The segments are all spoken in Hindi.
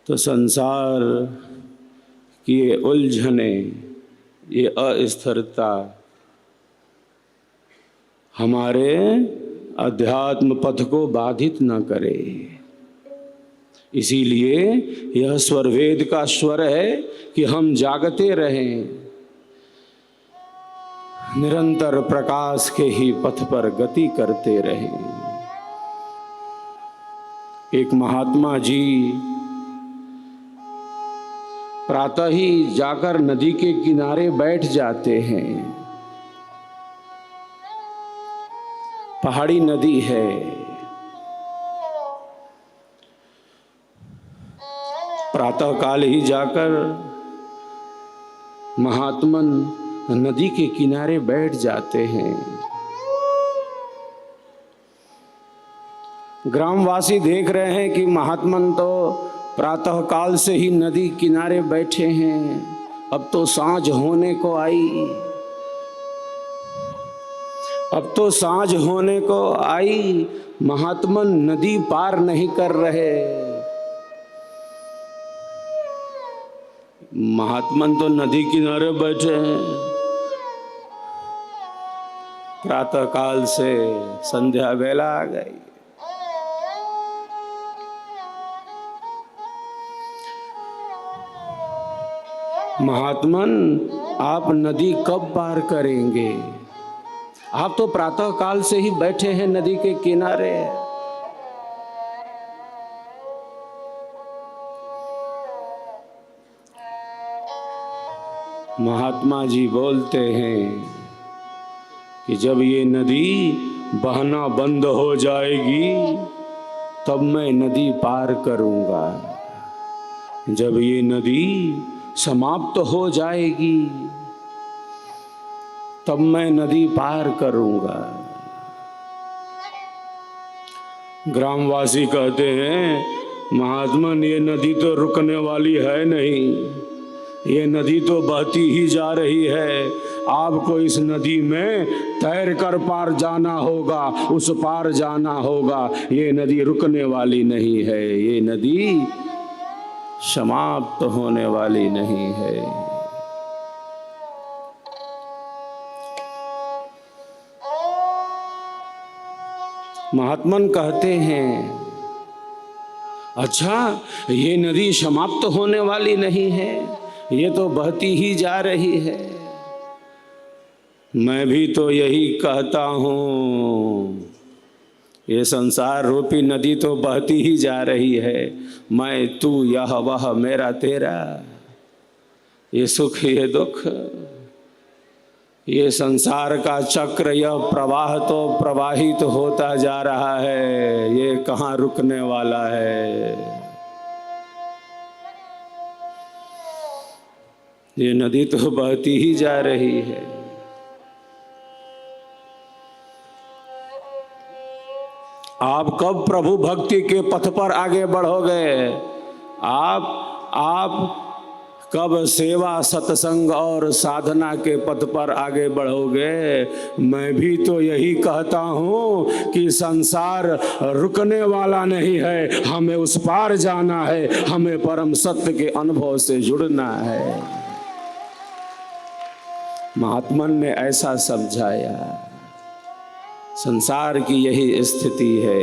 तो संसार की ये उलझने, ये अस्थिरता हमारे अध्यात्म पथ को बाधित न करे। इसीलिए यह स्वर वेद का स्वर है कि हम जागते रहें, निरंतर प्रकाश के ही पथ पर गति करते रहें। एक महात्मा जी प्रातः ही जाकर नदी के किनारे बैठ जाते हैं। पहाड़ी नदी है, प्रातः काल ही जाकर महात्मन नदी के किनारे बैठ जाते हैं। ग्रामवासी देख रहे हैं कि महात्मन तो प्रातः काल से ही नदी किनारे बैठे हैं, अब तो सांझ होने को आई, अब तो सांझ होने को आई, महात्मन नदी पार नहीं कर रहे। महात्मन तो नदी किनारे बैठे हैं, प्रातः काल से संध्या वेला आ गई। महात्मन आप नदी कब पार करेंगे? आप तो प्रातः काल से ही बैठे हैं नदी के किनारे। महात्मा जी बोलते हैं कि जब ये नदी बहना बंद हो जाएगी तब मैं नदी पार करूंगा। जब ये नदी समाप्त हो जाएगी तब मैं नदी पार करूंगा। ग्रामवासी कहते हैं महात्मन ये नदी तो रुकने वाली है नहीं, ये नदी तो बहती ही जा रही है। आपको इस नदी में तैर कर पार जाना होगा, उस पार जाना होगा। ये नदी रुकने वाली नहीं है, ये नदी समाप्त होने वाली नहीं है। महात्मन कहते हैं अच्छा ये नदी समाप्त होने वाली नहीं है, ये तो बहती ही जा रही है। मैं भी तो यही कहता हूँ, ये संसार रूपी नदी तो बहती ही जा रही है। मैं तू यह वह मेरा तेरा, ये सुख ये दुख, ये संसार का चक्र, यह प्रवाह तो प्रवाहित होता जा रहा है, ये कहाँ रुकने वाला है। ये नदी तो बहती ही जा रही है। आप कब प्रभु भक्ति के पथ पर आगे बढ़ोगे? आप कब सेवा सत्संग और साधना के पथ पर आगे बढ़ोगे? मैं भी तो यही कहता हूँ कि संसार रुकने वाला नहीं है, हमें उस पार जाना है, हमें परम सत्य के अनुभव से जुड़ना है। महात्मन ने ऐसा समझाया। संसार की यही स्थिति है,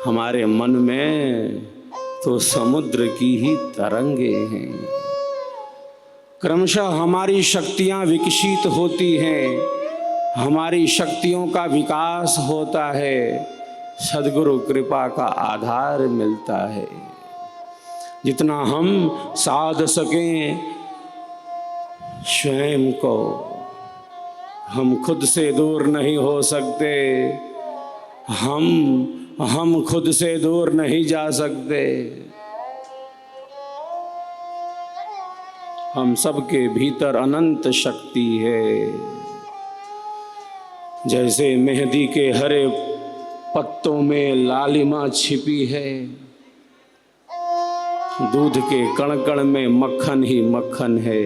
हमारे मन में तो समुद्र की ही तरंगे हैं। क्रमशः हमारी शक्तियां विकसित होती हैं, हमारी शक्तियों का विकास होता है, सद्गुरु कृपा का आधार मिलता है। जितना हम साध सकें स्वयं को, हम खुद से दूर नहीं हो सकते, हम खुद से दूर नहीं जा सकते। हम सबके भीतर अनंत शक्ति है। जैसे मेहंदी के हरे पत्तों में लालिमा छिपी है, दूध के कण कण में मक्खन ही मक्खन है।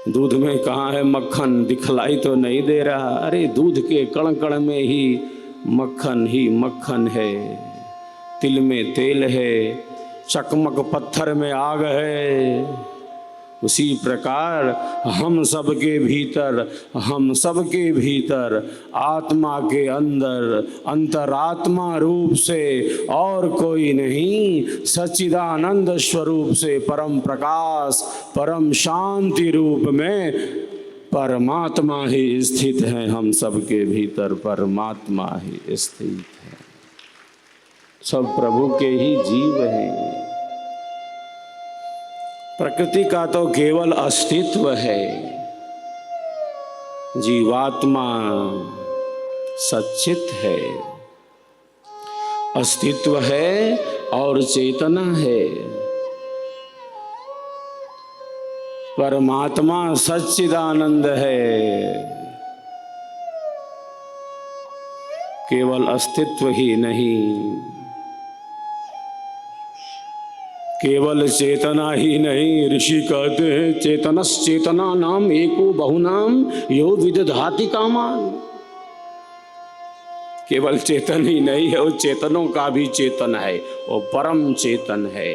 दूध में कहाँ है मक्खन? दिखलाई तो नहीं दे रहा। अरे दूध के कण कण में ही मक्खन है। तिल में तेल है, चकमक पत्थर में आग है, उसी प्रकार हम सबके भीतर आत्मा के अंदर अंतरात्मा रूप से और कोई नहीं, सच्चिदानंद स्वरूप से परम प्रकाश परम शांति रूप में परमात्मा ही स्थित है। हम सबके भीतर परमात्मा ही स्थित है। सब प्रभु के ही जीव हैं। प्रकृति का तो केवल अस्तित्व है, जीवात्मा सच्चित है, अस्तित्व है और चेतना है। परमात्मा सच्चिदानंद है, केवल अस्तित्व ही नहीं, केवल चेतना ही नहीं। ऋषि कहते हैं चेतनश्चेतना नाम एको बहुनाम यो विदधाति कामान। केवल चेतन ही नहीं है, वो चेतनों का भी चेतन है, वो परम चेतन है।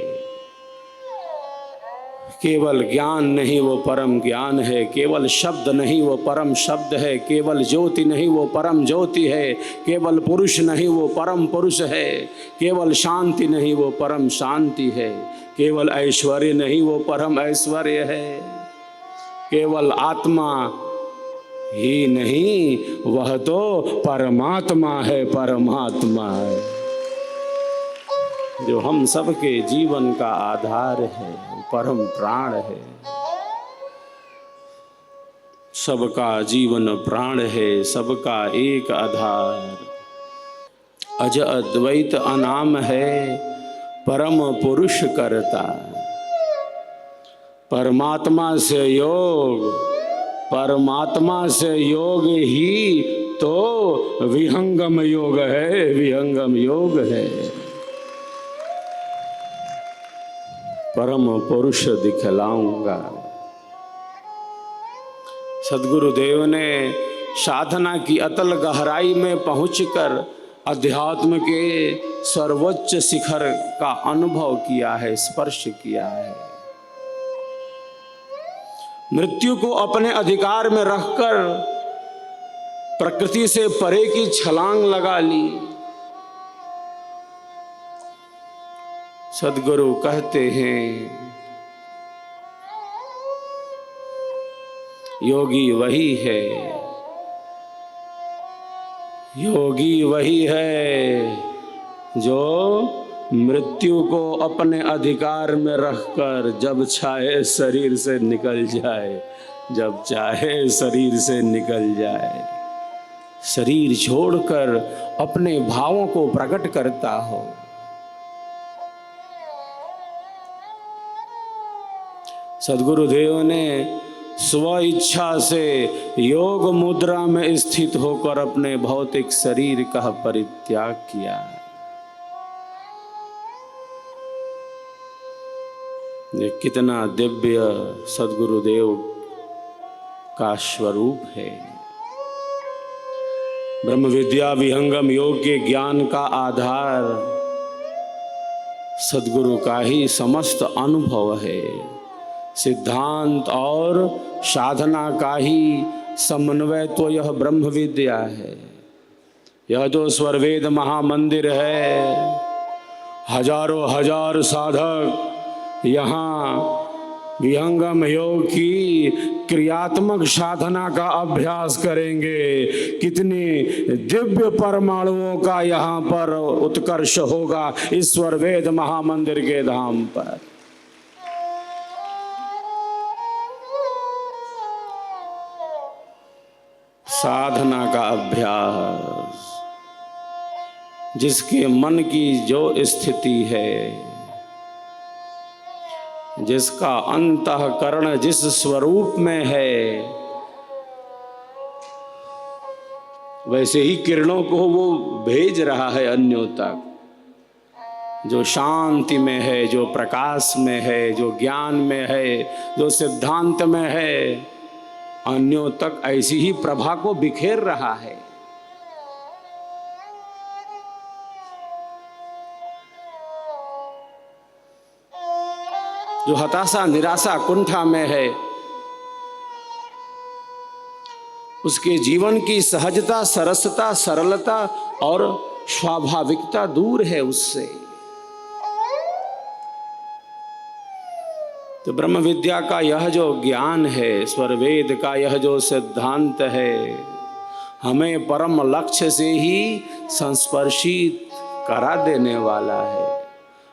केवल ज्ञान नहीं वो परम ज्ञान है, केवल शब्द नहीं वो परम शब्द है, केवल ज्योति नहीं वो परम ज्योति है, केवल पुरुष नहीं वो परम पुरुष है, केवल शांति नहीं वो परम शांति है, केवल ऐश्वर्य नहीं वो परम ऐश्वर्य है, केवल आत्मा ही नहीं वह तो परमात्मा है, परमात्मा है जो हम सबके जीवन का आधार है, परम प्राण है। सबका जीवन प्राण है, सबका एक आधार अज अद्वैत अनाम है, परम पुरुष करता। परमात्मा से योग ही तो विहंगम योग है, विहंगम योग है। परम पुरुष दिखलाऊंगा। सद्गुरुदेव ने साधना की अतल गहराई में पहुंचकर अध्यात्म के सर्वोच्च शिखर का अनुभव किया है, स्पर्श किया है। मृत्यु को अपने अधिकार में रखकर प्रकृति से परे की छलांग लगा ली। सद्गुरु कहते हैं योगी वही है, योगी वही है जो मृत्यु को अपने अधिकार में रखकर जब चाहे शरीर से निकल जाए, जब चाहे शरीर से निकल जाए, शरीर छोड़कर अपने भावों को प्रकट करता हो। सद्गुरुदेव ने स्व इच्छा से योग मुद्रा में स्थित होकर अपने भौतिक शरीर का परित्याग किया। ये कितना दिव्य सद्गुरुदेव का स्वरूप है। ब्रह्म विद्या विहंगम योग के ज्ञान का आधार सद्गुरु का ही समस्त अनुभव है। सिद्धांत और साधना का ही समन्वय तो यह ब्रह्म विद्या है। यह जो स्वरवेद महामंदिर है, हजारों हजार साधक यहाँ विहंगम योग की क्रियात्मक साधना का अभ्यास करेंगे। कितनी दिव्य परमाणुओं का यहाँ पर उत्कर्ष होगा इस स्वरवेद महामंदिर के धाम पर। साधना का अभ्यास, जिसके मन की जो स्थिति है, जिसका अंतःकरण जिस स्वरूप में है, वैसे ही किरणों को वो भेज रहा है अन्यों तक। जो शांति में है, जो प्रकाश में है, जो ज्ञान में है, जो सिद्धांत में है, अन्यों तक ऐसी ही प्रभा को बिखेर रहा है। जो हताशा निराशा कुंठा में है, उसके जीवन की सहजता, सरसता, सरलता और स्वाभाविकता दूर है उससे। तो ब्रह्म विद्या का यह जो ज्ञान है, स्वर वेद का यह जो सिद्धांत है, हमें परम लक्ष्य से ही संस्पर्शित करा देने वाला है।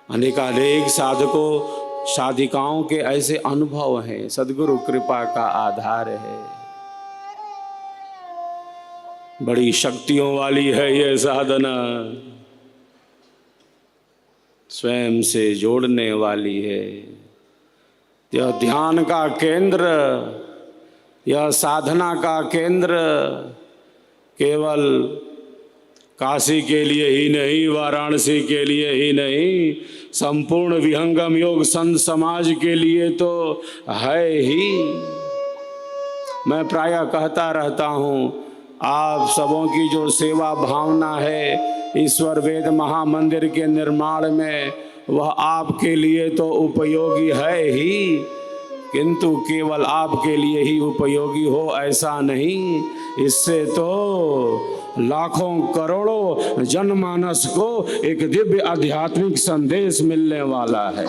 अनेकानेक साधकों साधिकाओं के ऐसे अनुभव हैं, सद्गुरु कृपा का आधार है। बड़ी शक्तियों वाली है ये साधना, स्वयं से जोड़ने वाली है। यह ध्यान का केंद्र, यह साधना का केंद्र केवल काशी के लिए ही नहीं, वाराणसी के लिए ही नहीं, संपूर्ण विहंगम योग संत समाज के लिए तो है ही। मैं प्रायः कहता रहता हूँ, आप सबों की जो सेवा भावना है ईश्वर वेद महामंदिर के निर्माण में, वह आपके लिए तो उपयोगी है ही, किंतु केवल आपके लिए ही उपयोगी हो ऐसा नहीं, इससे तो लाखों करोड़ों जनमानस को एक दिव्य आध्यात्मिक संदेश मिलने वाला है।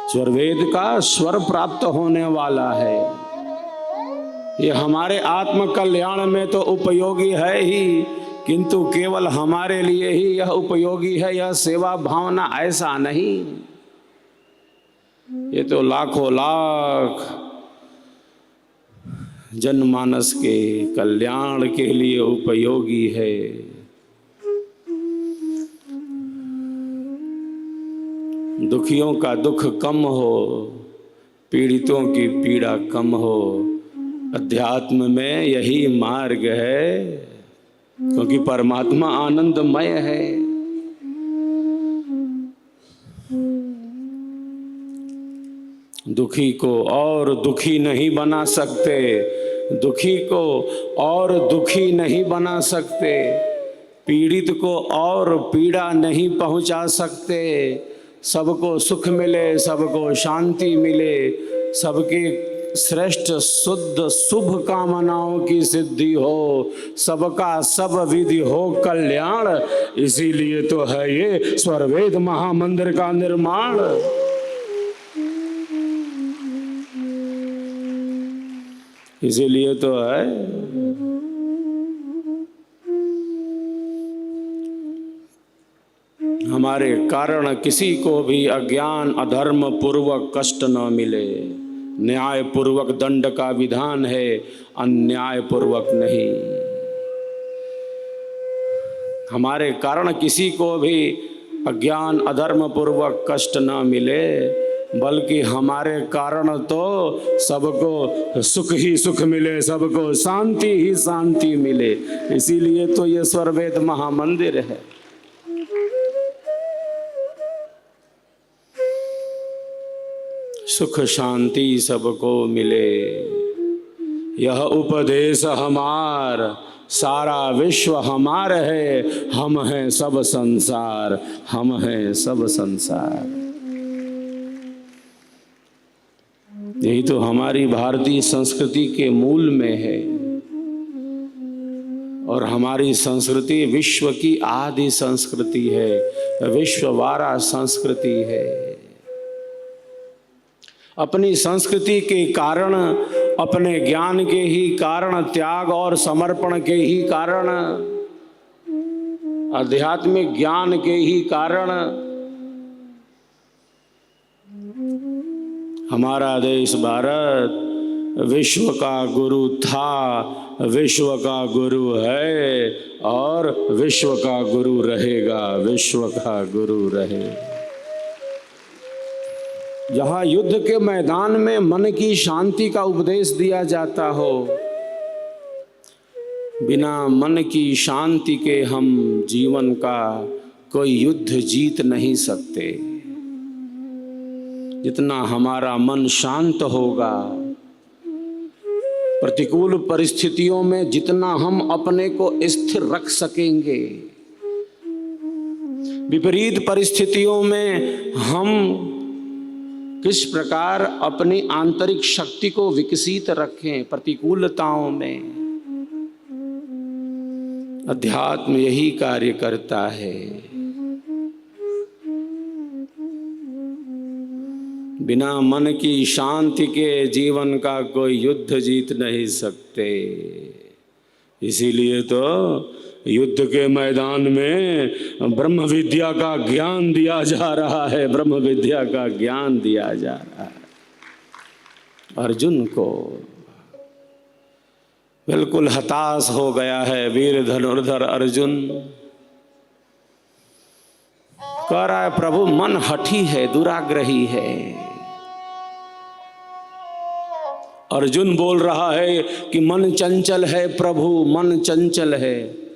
स्वर वेद का स्वर प्राप्त होने वाला है। ये हमारे आत्म कल्याण में तो उपयोगी है ही, किंतु केवल हमारे लिए ही यह उपयोगी है, यह सेवा भावना ऐसा नहीं। ये तो लाखों लाख जनमानस के कल्याण के लिए उपयोगी है। दुखियों का दुख कम हो, पीड़ितों की पीड़ा कम हो, अध्यात्म में यही मार्ग है, क्योंकि परमात्मा आनंदमय है। दुखी को और दुखी नहीं बना सकते, दुखी को और दुखी नहीं बना सकते, पीड़ित को और पीड़ा नहीं पहुंचा सकते। सबको सुख मिले, सबको शांति मिले, सबके श्रेष्ठ शुद्ध शुभ कामनाओं की सिद्धि हो, सबका सब विधि हो कल्याण, इसीलिए तो है ये स्वर वेद महामंदिर का निर्माण। इसीलिए तो है। हमारे कारण किसी को भी अज्ञान अधर्म पूर्वक कष्ट न मिले। न्याय पूर्वक दंड का विधान है, अन्याय पूर्वक नहीं। हमारे कारण किसी को भी अज्ञान अधर्म पूर्वक कष्ट न मिले, बल्कि हमारे कारण तो सबको सुख ही सुख मिले, सबको शांति ही शांति मिले। इसीलिए तो ये स्वर वेद महामंदिर है। सुख शांति सबको मिले, यह उपदेश हमार, सारा विश्व हमार है, हम हैं सब संसार, हम हैं सब संसार। यही तो हमारी भारतीय संस्कृति के मूल में है, और हमारी संस्कृति विश्व की आदि संस्कृति है, विश्ववारा संस्कृति है। अपनी संस्कृति के कारण, अपने ज्ञान के ही कारण, त्याग और समर्पण के ही कारण, आध्यात्मिक ज्ञान के ही कारण हमारा देश भारत विश्व का गुरु था, विश्व का गुरु है और विश्व का गुरु रहेगा, विश्व का गुरु रहेगा। जहाँ युद्ध के मैदान में मन की शांति का उपदेश दिया जाता हो, बिना मन की शांति के हम जीवन का कोई युद्ध जीत नहीं सकते। जितना हमारा मन शांत होगा, प्रतिकूल परिस्थितियों में जितना हम अपने को स्थिर रख सकेंगे, विपरीत परिस्थितियों में हम किस प्रकार अपनी आंतरिक शक्ति को विकसित रखें प्रतिकूलताओं में। अध्यात्म यही कार्य करता है। बिना मन की शांति के जीवन का कोई युद्ध जीत नहीं सकते। इसीलिए तो युद्ध के मैदान में ब्रह्म विद्या का ज्ञान दिया जा रहा है, ब्रह्म विद्या का ज्ञान दिया जा रहा है अर्जुन को। बिल्कुल हताश हो गया है वीर धनुर्धर अर्जुन। कह रहा है प्रभु मन हठी है, दुराग्रही है। अर्जुन बोल रहा है कि मन चंचल है प्रभु, मन चंचल है।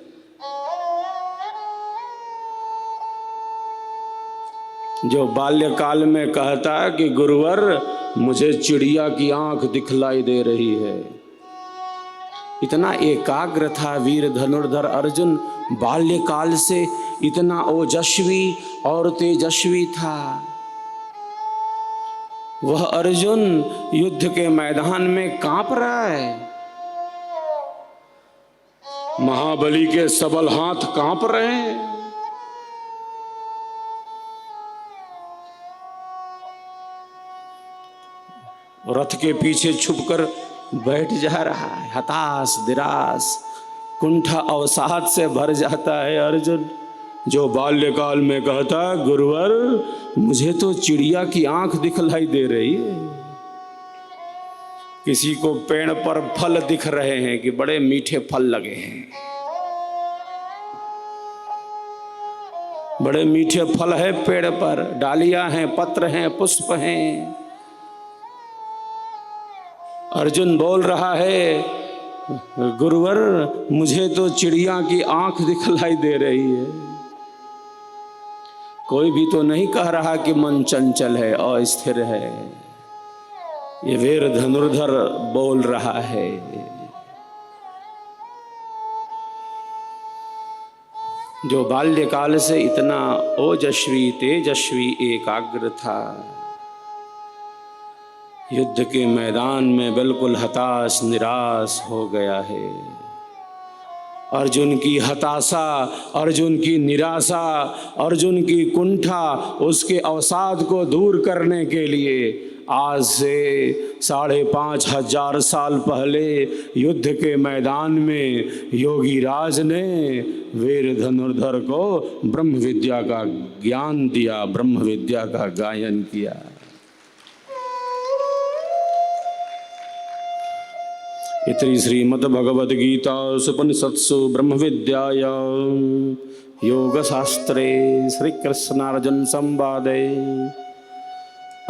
जो बाल्यकाल में कहता है कि गुरुवर मुझे चिड़िया की आंख दिखलाई दे रही है, इतना एकाग्र था वीर धनुर्धर अर्जुन। बाल्यकाल से इतना ओजस्वी और तेजस्वी था। वह अर्जुन युद्ध के मैदान में कांप रहा है। महाबली के सबल हाथ कांप रहे हैं। रथ के पीछे छुपकर बैठ जा रहा है। हताश निराश कुंठा अवसाद से भर जाता है अर्जुन। जो बाल्यकाल में कहता गुरुवर मुझे तो चिड़िया की आंख दिखलाई दे रही है। किसी को पेड़ पर फल दिख रहे हैं कि बड़े मीठे फल लगे हैं, बड़े मीठे फल है पेड़ पर, डालियां हैं, पत्र हैं, पुष्प हैं। अर्जुन बोल रहा है गुरुवर मुझे तो चिड़िया की आंख दिखलाई दे रही है। कोई भी तो नहीं कह रहा कि मन चंचल है, अस्थिर है। ये वीर धनुर्धर बोल रहा है। जो बाल्यकाल से इतना ओजस्वी तेजस्वी एकाग्र था, युद्ध के मैदान में बिल्कुल हताश निराश हो गया है। अर्जुन की हताशा, अर्जुन की निराशा, अर्जुन की कुंठा, उसके अवसाद को दूर करने के लिए आज से 5,500 साल पहले युद्ध के मैदान में योगी राज ने वीर धनुर्धर को ब्रह्म विद्या का ज्ञान दिया, ब्रह्म विद्या का गायन किया। इति श्रीमद्भगवद्गीता उपनिषत्सु ब्रह्म विद्यायां योगशास्त्रे श्रीकृष्णार्जुन संवादे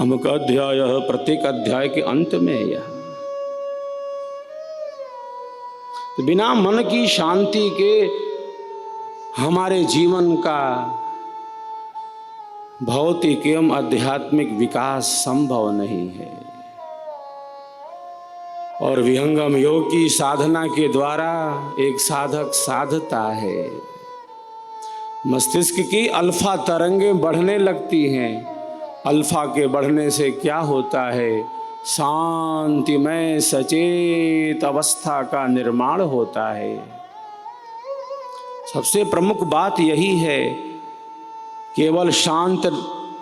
अमुक अध्याय, प्रत्येक अध्याय के अंत में यह तो बिना मन की शांति के हमारे जीवन का भौतिक एवं आध्यात्मिक विकास संभव नहीं है। और विहंगम योग की साधना के द्वारा एक साधक साधता है। मस्तिष्क की अल्फा तरंगें बढ़ने लगती हैं। अल्फा के बढ़ने से क्या होता है? शांतिमय सचेत अवस्था का निर्माण होता है। सबसे प्रमुख बात यही है, केवल शांत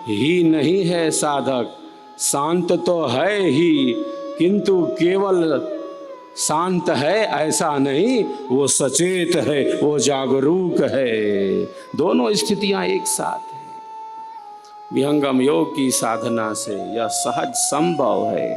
ही नहीं है साधक, शांत तो है ही, किंतु केवल शांत है ऐसा नहीं, वो सचेत है, वो जागरूक है। दोनों स्थितियां एक साथ हैं। विहंगम योग की साधना से यह सहज संभव है।